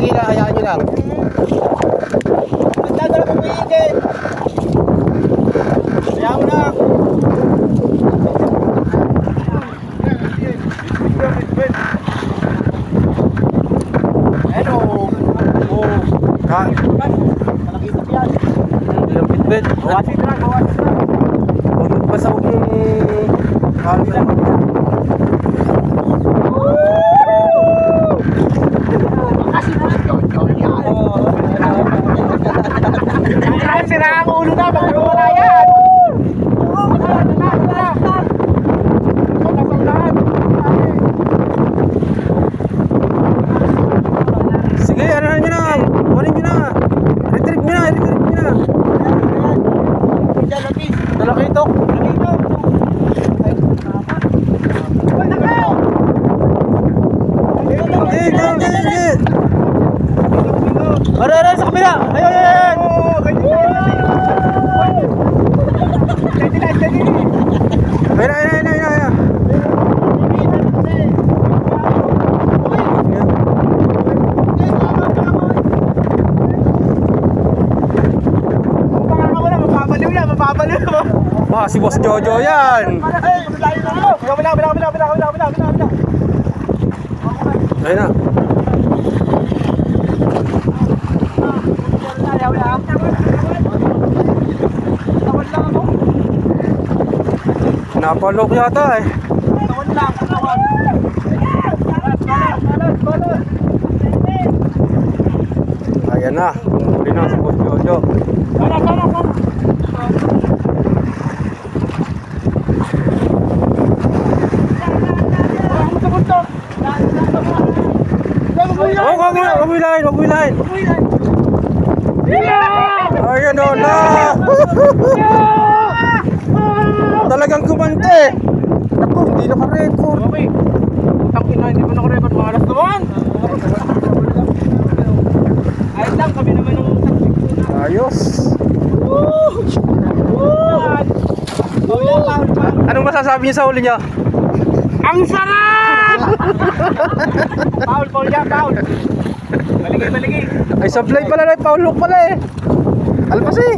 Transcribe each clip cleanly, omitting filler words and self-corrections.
sige na, hayaan nyo lang. Magdadala mo mo higit. Hayaan mo lang. Hello. Ha? Malakita yan. Yung pitbit. Bawasin lang, bawasin lang. Basta huwag yung... Sira ang ulo na, magkawala yan. Sige, ano nyo na. Kunin nyo na. Retrieve nyo na, retrieve nyo na. Dalaki ito. Hindi. Aray, sa kabila. Ayun. Ayun. Mapapaliw mo. Si Boss Jojo yan. Ayun na. Napalok yata eh. Ayan na. Huli na si Boss Jojo. Wag mo ilahin. Ayan o na. Talagang kumante. Naku, hindi naka-record. Hindi mo naka-record mga alas naman. Ayos lang, kami naman ng Ayos. Anong masasabi niyo sa huli niya? ang sarap! Paul yan, Paul. Baligi. Ay, sablay pala na, paulok pala eh. Alpas eh.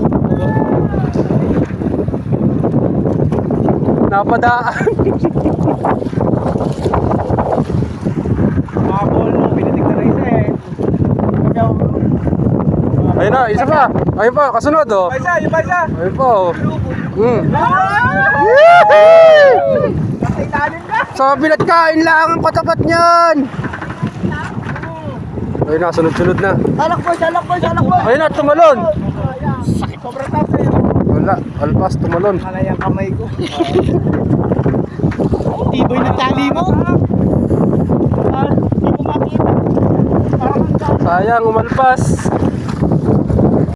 Napadaan. Paul, pinatig na rin eh. Ayun na, isa pa. Ayun pa, kasunod oh. Yung pa isa. Ayun pa oh. Sabi na't kain lang ang katapat niyan. Ayun na, sunod-sunod na. Salak boy. Ayun na, tumalon. Sakit. Sobrang taas eh. Wala, alpas, tumalon. Malay ang kamay ko. Tiboy ng tali mo. Hindi ko makita. Sayang, umalpas.